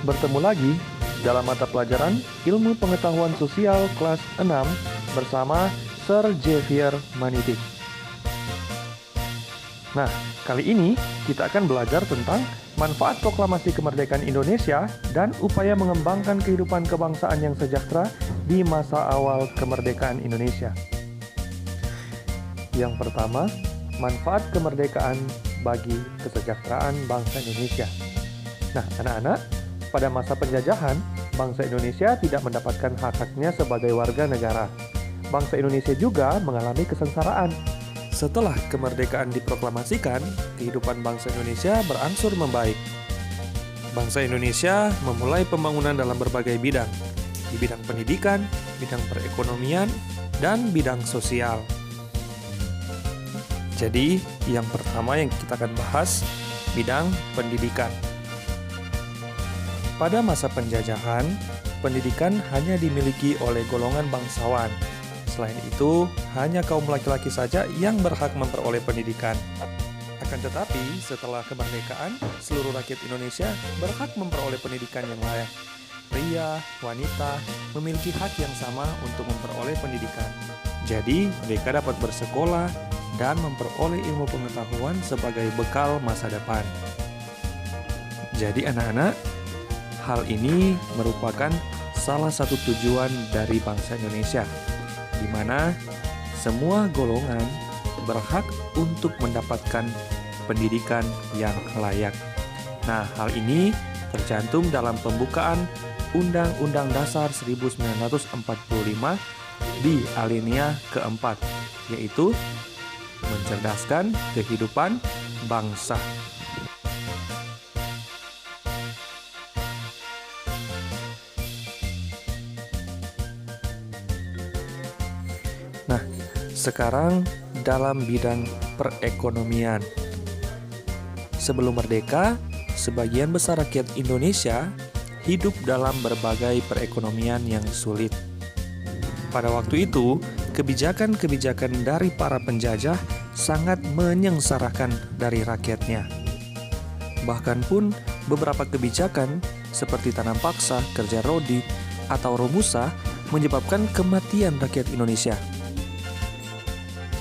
Bertemu lagi dalam mata pelajaran Ilmu Pengetahuan Sosial kelas 6 bersama Sir Xavier Manitik. Nah, kali ini kita akan belajar tentang manfaat proklamasi kemerdekaan Indonesia dan upaya mengembangkan kehidupan kebangsaan yang sejahtera di masa awal kemerdekaan Indonesia. Yang pertama, manfaat kemerdekaan bagi kesejahteraan bangsa Indonesia. Nah, anak-anak, pada masa penjajahan, bangsa Indonesia tidak mendapatkan hak-haknya sebagai warga negara. Bangsa Indonesia juga mengalami kesengsaraan. Setelah kemerdekaan diproklamasikan, kehidupan bangsa Indonesia berangsur membaik. Bangsa Indonesia memulai pembangunan dalam berbagai bidang, di bidang pendidikan, bidang perekonomian, dan bidang sosial. Jadi, yang pertama yang kita akan bahas, bidang pendidikan. Pada masa penjajahan, pendidikan hanya dimiliki oleh golongan bangsawan. Selain itu, hanya kaum laki-laki saja yang berhak memperoleh pendidikan. Akan tetapi, setelah kemerdekaan, seluruh rakyat Indonesia berhak memperoleh pendidikan yang layak. Pria, wanita, memiliki hak yang sama untuk memperoleh pendidikan. Jadi, mereka dapat bersekolah dan memperoleh ilmu pengetahuan sebagai bekal masa depan. Jadi, anak-anak, hal ini merupakan salah satu tujuan dari bangsa Indonesia, di mana semua golongan berhak untuk mendapatkan pendidikan yang layak. Nah, hal ini tercantum dalam pembukaan Undang-Undang Dasar 1945 di alinea keempat, yaitu mencerdaskan kehidupan bangsa. Nah, sekarang dalam bidang perekonomian. Sebelum merdeka, sebagian besar rakyat Indonesia hidup dalam berbagai perekonomian yang sulit. Pada waktu itu, kebijakan-kebijakan dari para penjajah sangat menyengsarakan dari rakyatnya. Bahkan pun beberapa kebijakan seperti tanam paksa, kerja rodi, atau romusa menyebabkan kematian rakyat Indonesia.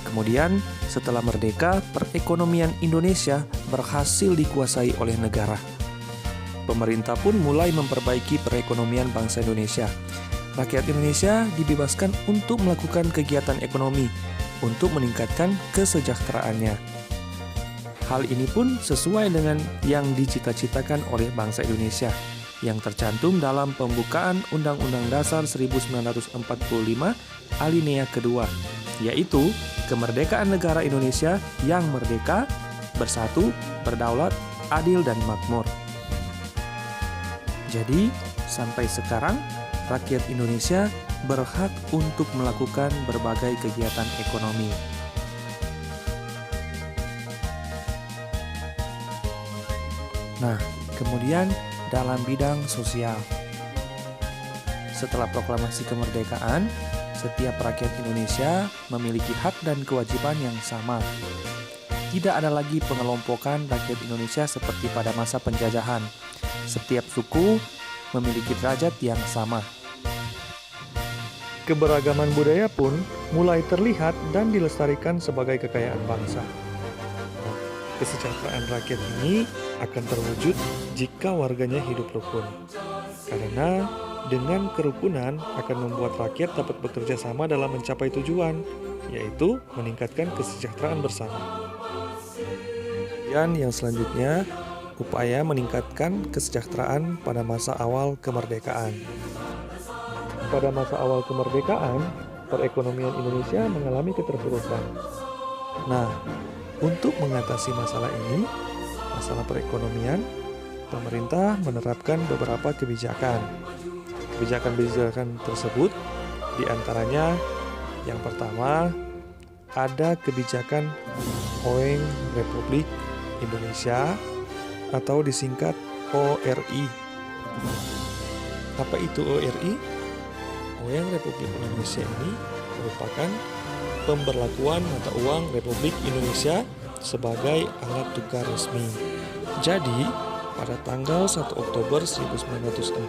Kemudian, setelah merdeka, perekonomian Indonesia berhasil dikuasai oleh negara. Pemerintah pun mulai memperbaiki perekonomian bangsa Indonesia. Rakyat Indonesia dibebaskan untuk melakukan kegiatan ekonomi untuk meningkatkan kesejahteraannya. Hal ini pun sesuai dengan yang dicita-citakan oleh bangsa Indonesia yang tercantum dalam pembukaan Undang-Undang Dasar 1945 alinea kedua, yaitu kemerdekaan negara Indonesia yang merdeka, bersatu, berdaulat, adil, dan makmur. Jadi, sampai sekarang, rakyat Indonesia berhak untuk melakukan berbagai kegiatan ekonomi. Nah, kemudian dalam bidang sosial. Setelah proklamasi kemerdekaan, setiap rakyat Indonesia memiliki hak dan kewajiban yang sama. Tidak ada lagi pengelompokan rakyat Indonesia seperti pada masa penjajahan. Setiap suku memiliki derajat yang sama. Keberagaman budaya pun mulai terlihat dan dilestarikan sebagai kekayaan bangsa. Kesejahteraan rakyat ini akan terwujud jika warganya hidup rukun. Karena dengan kerukunan akan membuat rakyat dapat bekerja sama dalam mencapai tujuan, yaitu meningkatkan kesejahteraan bersama. Dan yang selanjutnya, upaya meningkatkan kesejahteraan pada masa awal kemerdekaan. Pada masa awal kemerdekaan, perekonomian Indonesia mengalami keterpurukan. Nah, untuk mengatasi masalah ini, masalah perekonomian, pemerintah menerapkan beberapa kebijakan. Kebijakan-kebijakan tersebut diantaranya yang pertama ada kebijakan Oeng Republik Indonesia atau disingkat ORI. Apa itu ORI? Oeng Republik Indonesia ini merupakan pemberlakuan mata uang Republik Indonesia sebagai alat tukar resmi. Jadi, pada tanggal 1 Oktober 1946,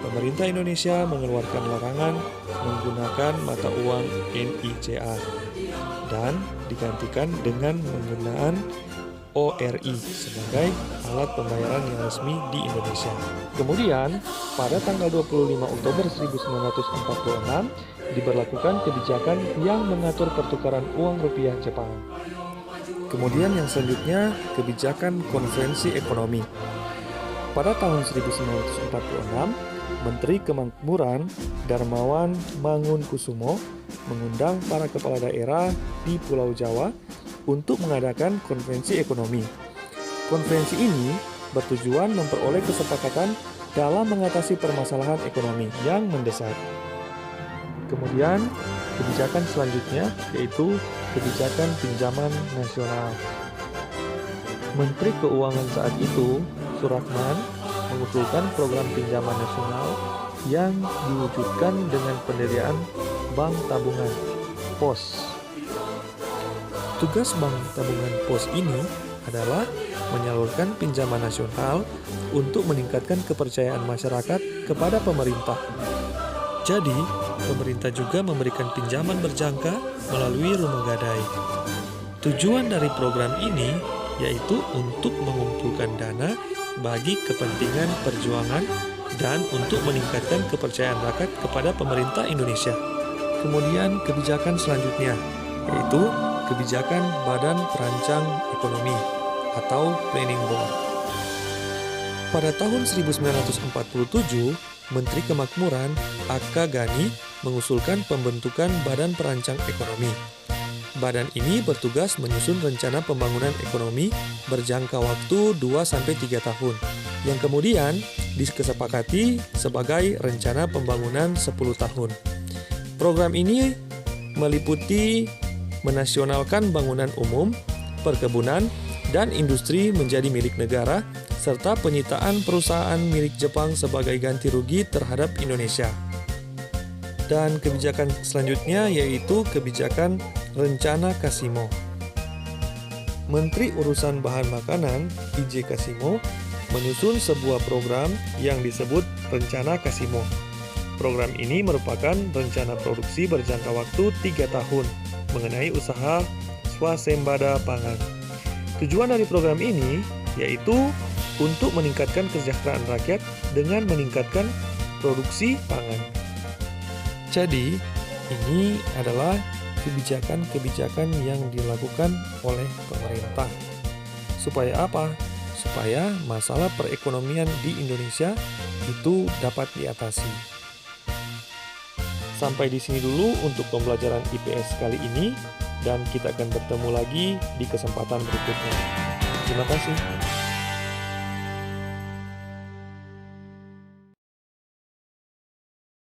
pemerintah Indonesia mengeluarkan larangan menggunakan mata uang NICA dan digantikan dengan penggunaan ORI sebagai alat pembayaran yang resmi di Indonesia. Kemudian, pada tanggal 25 Oktober 1946, diberlakukan kebijakan yang mengatur pertukaran uang rupiah Jepang. Kemudian yang selanjutnya, kebijakan konferensi ekonomi. Pada tahun 1946, Menteri Kemakmuran Darmawan Mangunkusumo mengundang para kepala daerah di Pulau Jawa untuk mengadakan konferensi ekonomi. Konferensi ini bertujuan memperoleh kesepakatan dalam mengatasi permasalahan ekonomi yang mendesak. Kemudian, kebijakan selanjutnya yaitu kebijakan pinjaman nasional. Menteri Keuangan saat itu, Suratman, mengusulkan program pinjaman nasional yang diwujudkan dengan pendirian Bank Tabungan (POS). Tugas Bank Tabungan POS ini adalah menyalurkan pinjaman nasional untuk meningkatkan kepercayaan masyarakat kepada pemerintah. Jadi, pemerintah juga memberikan pinjaman berjangka melalui rumah gadai. Tujuan dari program ini yaitu untuk mengumpulkan dana bagi kepentingan perjuangan dan untuk meningkatkan kepercayaan rakyat kepada pemerintah Indonesia. Kemudian kebijakan selanjutnya yaitu kebijakan Badan Perancang Ekonomi atau Planning Board. Pada tahun 1947, Menteri Kemakmuran A.K. Ghani mengusulkan pembentukan Badan Perancang Ekonomi. Badan ini bertugas menyusun rencana pembangunan ekonomi berjangka waktu 2-3 tahun, yang kemudian disepakati sebagai rencana pembangunan 10 tahun. Program ini meliputi menasionalkan bangunan umum, perkebunan, dan industri menjadi milik negara, serta penyitaan perusahaan milik Jepang sebagai ganti rugi terhadap Indonesia. Dan kebijakan selanjutnya yaitu kebijakan Rencana Kasimo. Menteri Urusan Bahan Makanan, I.J. Kasimo, menyusun sebuah program yang disebut Rencana Kasimo. Program ini merupakan rencana produksi berjangka waktu 3 tahun mengenai usaha swasembada pangan. Tujuan dari program ini yaitu untuk meningkatkan kesejahteraan rakyat dengan meningkatkan produksi pangan. Jadi, ini adalah kebijakan-kebijakan yang dilakukan oleh pemerintah. Supaya apa? Supaya masalah perekonomian di Indonesia itu dapat diatasi. Sampai di sini dulu untuk pembelajaran IPS kali ini, dan kita akan bertemu lagi di kesempatan berikutnya. Terima kasih.